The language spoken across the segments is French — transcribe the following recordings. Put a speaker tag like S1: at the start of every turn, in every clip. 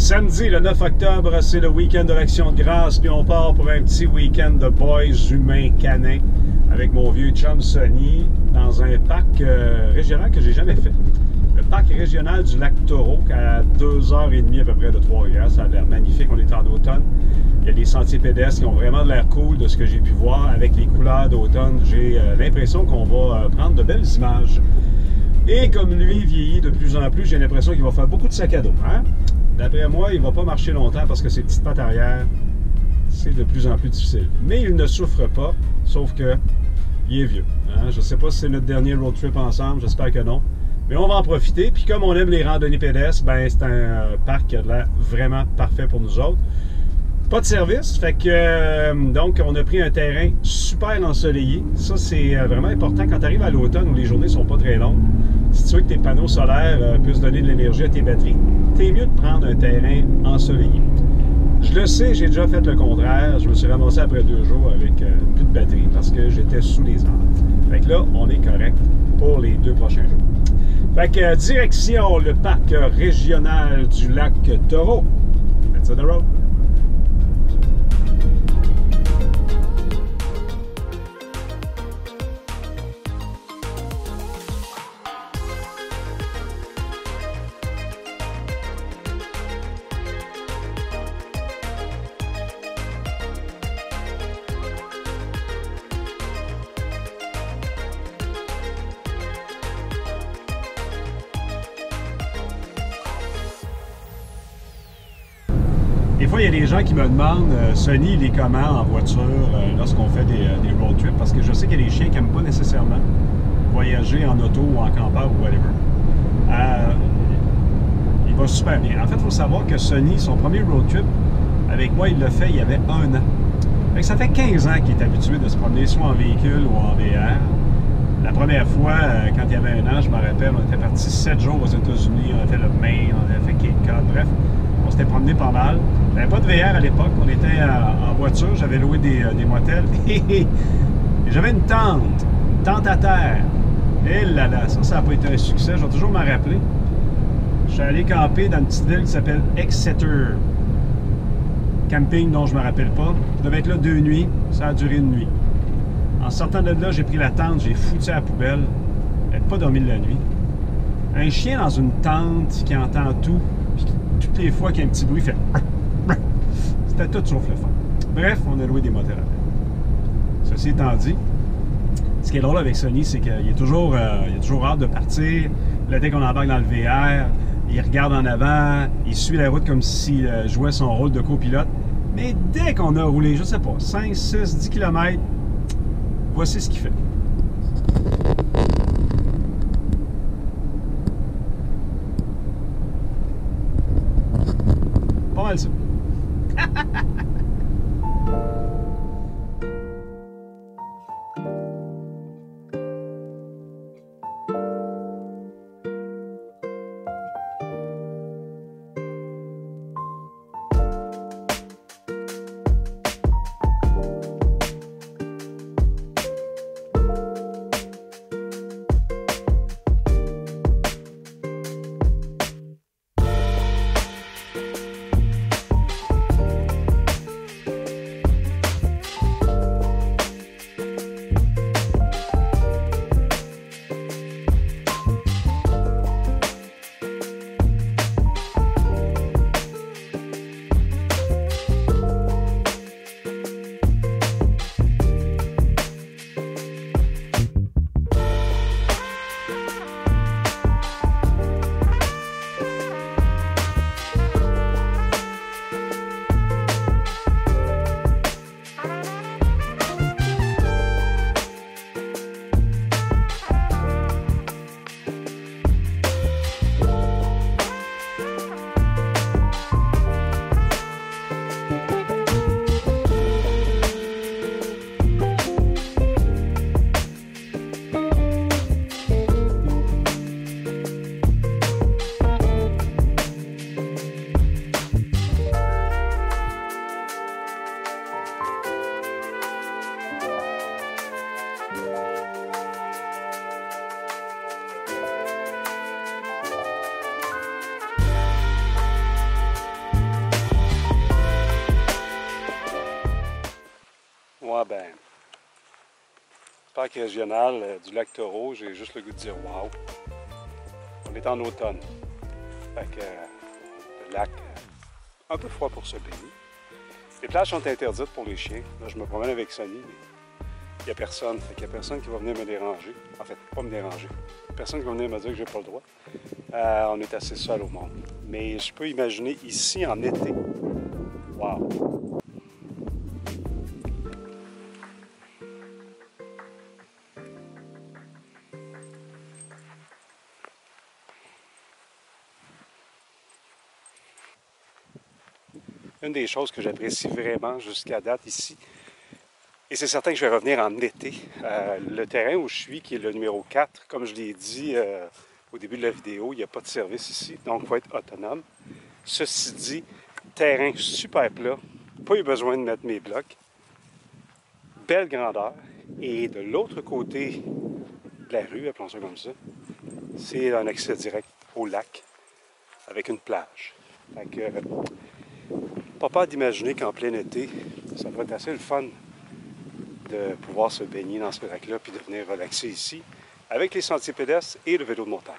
S1: Samedi, le 9 octobre, c'est le week-end de l'Action de grâce, puis on part pour un petit week-end de boys humains canins avec mon vieux chum Sonny dans un parc régional que j'ai jamais fait. Le parc régional du lac Taureau, à 2h30 à peu près de Trois-Rivières. Ça a l'air magnifique, on est en automne. Il y a des sentiers pédestres qui ont vraiment de l'air cool de ce que j'ai pu voir avec les couleurs d'automne. J'ai l'impression qu'on va prendre de belles images. Et comme lui vieillit de plus en plus, j'ai l'impression qu'il va faire beaucoup de sacs à dos. Hein? D'après moi, il ne va pas marcher longtemps parce que ses petites pattes arrière, c'est de plus en plus difficile. Mais il ne souffre pas, sauf que il est vieux. Hein? Je ne sais pas si c'est notre dernier road trip ensemble, j'espère que non. Mais on va en profiter. Puis comme on aime les randonnées pédestres, ben c'est un parc qui a l'air vraiment parfait pour nous autres. Pas de service, fait que donc on a pris un terrain super ensoleillé. Ça, c'est vraiment important quand tu arrives à l'automne où les journées sont pas très longues. Si tu veux que tes panneaux solaires puissent donner de l'énergie à tes batteries, t'es mieux de prendre un terrain ensoleillé. Je le sais, j'ai déjà fait le contraire. Je me suis ramassé après 2 jours avec plus de batterie parce que j'étais sous les arbres. Fait que là, on est correct pour les 2 prochains jours. Fait que direction le parc régional du lac Taureau. Let's hit the road. Des fois, il y a des gens qui me demandent Sonny, il est comment en voiture lorsqu'on fait des road trips? Parce que je sais qu'il y a des chiens qui n'aiment pas nécessairement voyager en auto ou en campeur ou whatever. Il va super bien. En fait, il faut savoir que Sonny, son premier road trip, avec moi, il l'a fait il y avait 1 an. Fait que ça fait 15 ans qu'il est habitué de se promener soit en véhicule ou en VR. La première fois, quand il y avait 1 an, je me rappelle, on était parti 7 jours aux États-Unis, on a fait le Maine, on a fait Cape Cod, bref. On s'était promené pas mal. J'avais pas de VR à l'époque. On était en voiture. J'avais loué des motels. Et j'avais une tente à terre. Et là là, ça n'a pas été un succès. Je vais toujours m'en rappeler. Je suis allé camper dans une petite ville qui s'appelle Exeter. Camping dont je ne me rappelle pas. Je devais être là 2 nuits. Ça a duré 1 nuit. En sortant de là, j'ai pris la tente, j'ai foutu à la poubelle. Je n'avais pas dormi de la nuit. Un chien dans une tente qui entend tout. Toutes les fois qu'il y a un petit bruit, il fait... C'était tout sauf le fun. Bref, on a loué des motels après. Ceci étant dit, ce qui est drôle avec Sonny, c'est qu'il est toujours hâte de partir. Là, dès qu'on embarque dans le VR, il regarde en avant, il suit la route comme s'il jouait son rôle de copilote. Mais dès qu'on a roulé, je sais pas, 5, 6, 10 km, voici ce qu'il fait. Pas mal ça. Moi, ben, parc régional du lac Taureau, j'ai juste le goût de dire wow. On est en automne. Fait que le lac, un peu froid pour se baigner. Les plages sont interdites pour les chiens. Là, je me promène avec Sonny, mais il n'y a personne. Fait qu'il n'y a personne qui va venir me déranger. En fait, pas me déranger. Personne qui va venir me dire que j'ai pas le droit. On est assez seul au monde. Mais je peux imaginer ici en été. Wow! Une des choses que j'apprécie vraiment jusqu'à date ici, et c'est certain que je vais revenir en été, le terrain où je suis, qui est le numéro 4, comme je l'ai dit au début de la vidéo, il n'y a pas de service ici, donc il faut être autonome. Ceci dit, terrain super plat, pas eu besoin de mettre mes blocs, belle grandeur, et de l'autre côté de la rue, appelons ça comme ça, c'est un accès direct au lac, avec une plage. Fait que, pas peur d'imaginer qu'en plein été, ça va être assez le fun de pouvoir se baigner dans ce lac-là puis de venir relaxer ici avec les sentiers pédestres et le vélo de montagne.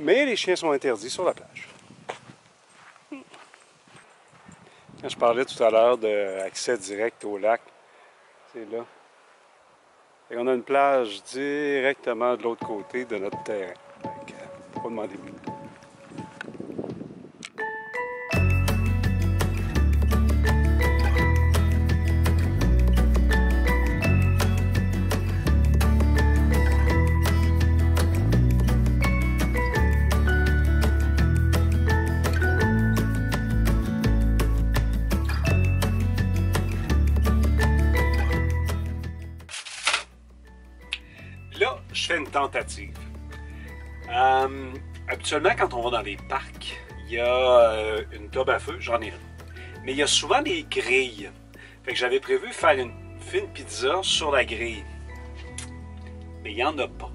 S1: Mais les chiens sont interdits sur la plage. Quand je parlais tout à l'heure d'accès direct au lac, c'est là. Et on a une plage directement de l'autre côté de notre terrain. Donc, pas demander plus. Là, je fais une tentative. Habituellement, quand on va dans les parcs, il y a une tube à feu, j'en ai une. Mais il y a souvent des grilles. Fait que j'avais prévu faire une fine pizza sur la grille. Mais il n'y en a pas.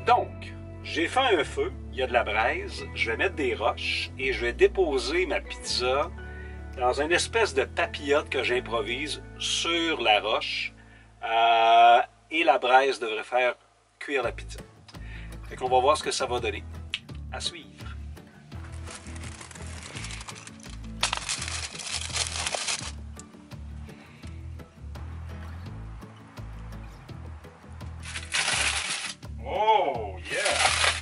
S1: Donc, j'ai fait un feu, il y a de la braise, je vais mettre des roches et je vais déposer ma pizza dans une espèce de papillote que j'improvise sur la roche. Et la braise devrait faire cuire la pizza. Fait qu'on va voir ce que ça va donner. À suivre. Oh yeah!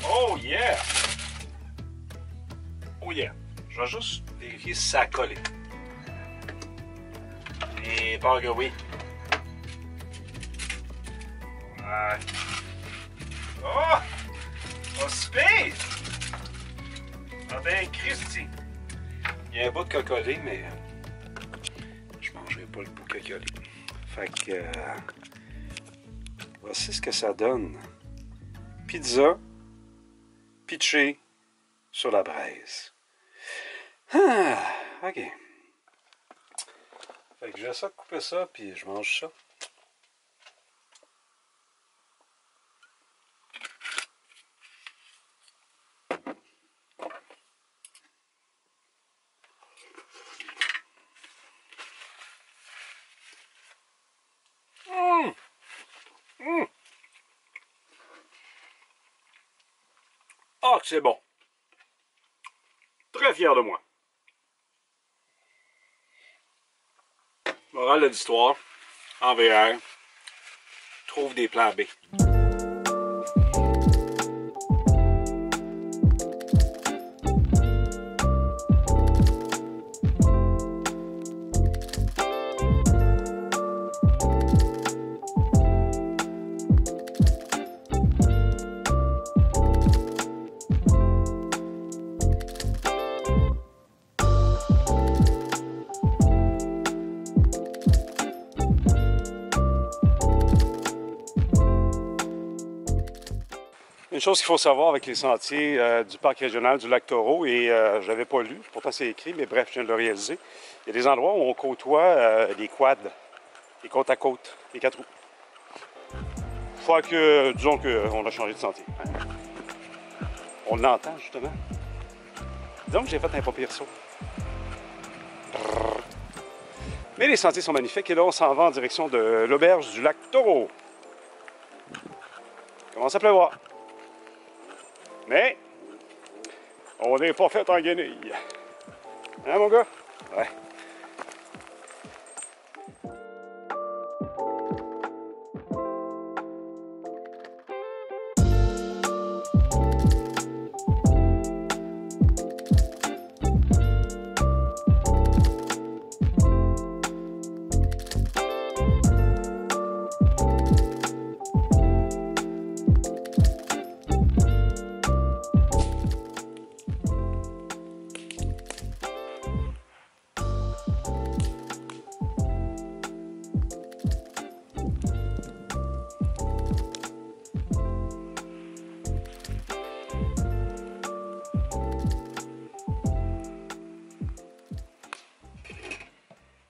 S1: Oh yeah! Oh yeah! Je vais juste vérifier si ça a collé. Et pas que oui. Oh! Oh, space! Ah ben, Christy! Il y a un bout de cocolé, mais je mangerai pas le bout de cocolé. Fait que voici ce que ça donne. Pizza pitchée sur la braise. Ah, ok. Fait que j'essaie de couper ça, puis je mange ça. Ah, que c'est bon. Très fier de moi. Morale de l'histoire, en VR, trouve des plans B. Une chose qu'il faut savoir avec les sentiers du parc régional du lac Taureau, et je n'avais pas lu, pourtant c'est écrit, mais bref, je viens de le réaliser. Il y a des endroits où on côtoie les quads, les côtes à côte, les 4 roues. Fois que, disons qu'on a changé de sentier. On l'entend justement. Disons que j'ai fait un pas pire saut. Mais les sentiers sont magnifiques et là, on s'en va en direction de l'auberge du lac Taureau. Il commence à pleuvoir. Mais, on n'est pas fait en guenille. Hein, mon gars? Ouais.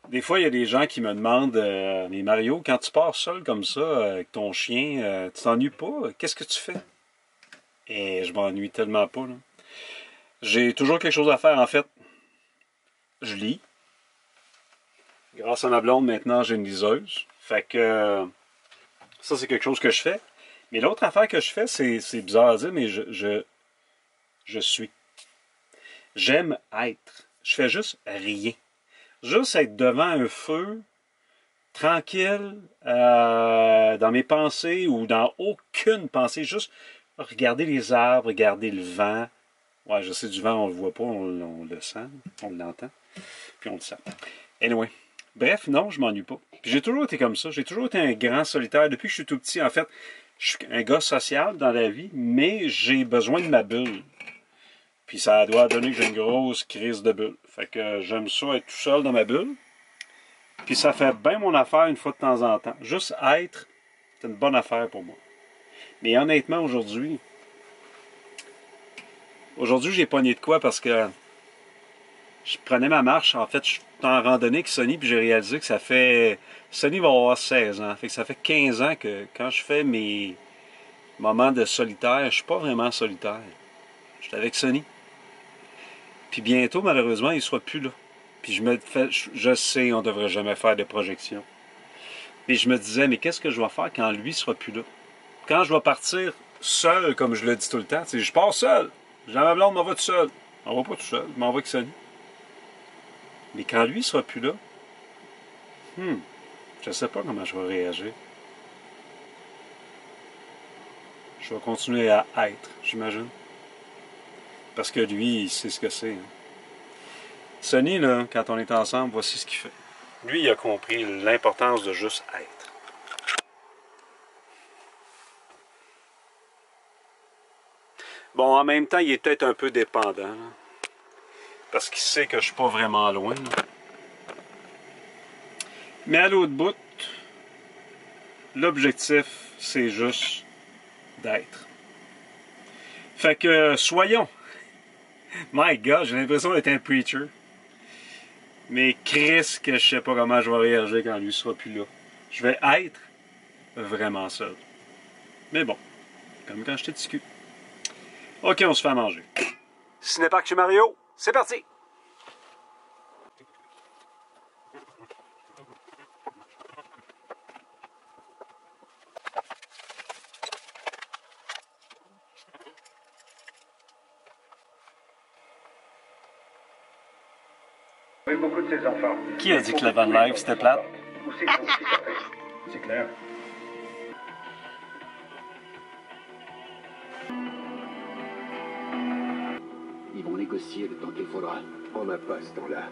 S1: Des fois, il y a des gens qui me demandent mais Mario, quand tu pars seul comme ça, avec ton chien, tu t'ennuies pas? Qu'est-ce que tu fais? Et je m'ennuie tellement pas, là. J'ai toujours quelque chose à faire, en fait. Je lis. Grâce à ma blonde, maintenant, j'ai une liseuse. Fait que ça, c'est quelque chose que je fais. Mais l'autre affaire que je fais, c'est bizarre à dire, mais je suis. J'aime être. Je fais juste rien. Juste être devant un feu, tranquille, dans mes pensées ou dans aucune pensée. Juste regarder les arbres, regarder le vent. Ouais, je sais, du vent, on le voit pas, on le sent, on l'entend, puis on le sent. Anyway. Bref, non, je m'ennuie pas. Puis j'ai toujours été comme ça. J'ai toujours été un grand solitaire. Depuis que je suis tout petit, en fait, je suis un gars social dans la vie, mais j'ai besoin de ma bulle. Puis ça doit donner que j'ai une grosse crise de bulle. Fait que j'aime ça être tout seul dans ma bulle. Puis ça fait bien mon affaire une fois de temps en temps. Juste être, c'est une bonne affaire pour moi. Mais honnêtement, aujourd'hui, j'ai pogné de quoi parce que je prenais ma marche. En fait, je suis en randonnée avec Sonny, puis j'ai réalisé que ça fait... Sonny va avoir 16 ans. Fait que ça fait 15 ans que quand je fais mes moments de solitaire, je suis pas vraiment solitaire. Je suis avec Sonny. Puis bientôt, malheureusement, il ne sera plus là. Puis je sais, on ne devrait jamais faire de projection. Mais je me disais, mais qu'est-ce que je vais faire quand lui ne sera plus là? Quand je vais partir seul, comme je le dis tout le temps, je pars seul. Jean ma blonde m'en va tout seul. On va pas tout seul, je m'en vais avec Sonny. Mais quand lui ne sera plus là, je ne sais pas comment je vais réagir. Je vais continuer à être, j'imagine. Parce que lui, il sait ce que c'est. Hein. Sonny, là, quand on est ensemble, voici ce qu'il fait. Lui, il a compris l'importance de juste être. Bon, en même temps, il est peut-être un peu dépendant. Là, parce qu'il sait que je suis pas vraiment loin. Là. Mais à l'autre bout, l'objectif, c'est juste d'être. Fait que, soyons. My God, j'ai l'impression d'être un preacher. Mais Chris, que je sais pas comment je vais réagir quand lui sera plus là. Je vais être vraiment seul. Mais bon, comme quand j'étais petit cul. Ok, on se fait à manger. Cinéparc chez Mario, c'est parti!
S2: Beaucoup de ses enfants.
S1: Qui a dit que la van life c'était plate?
S2: C'est clair.
S3: Ils vont négocier le temps qu'il faudra.
S2: On n'a pas ce temps-là.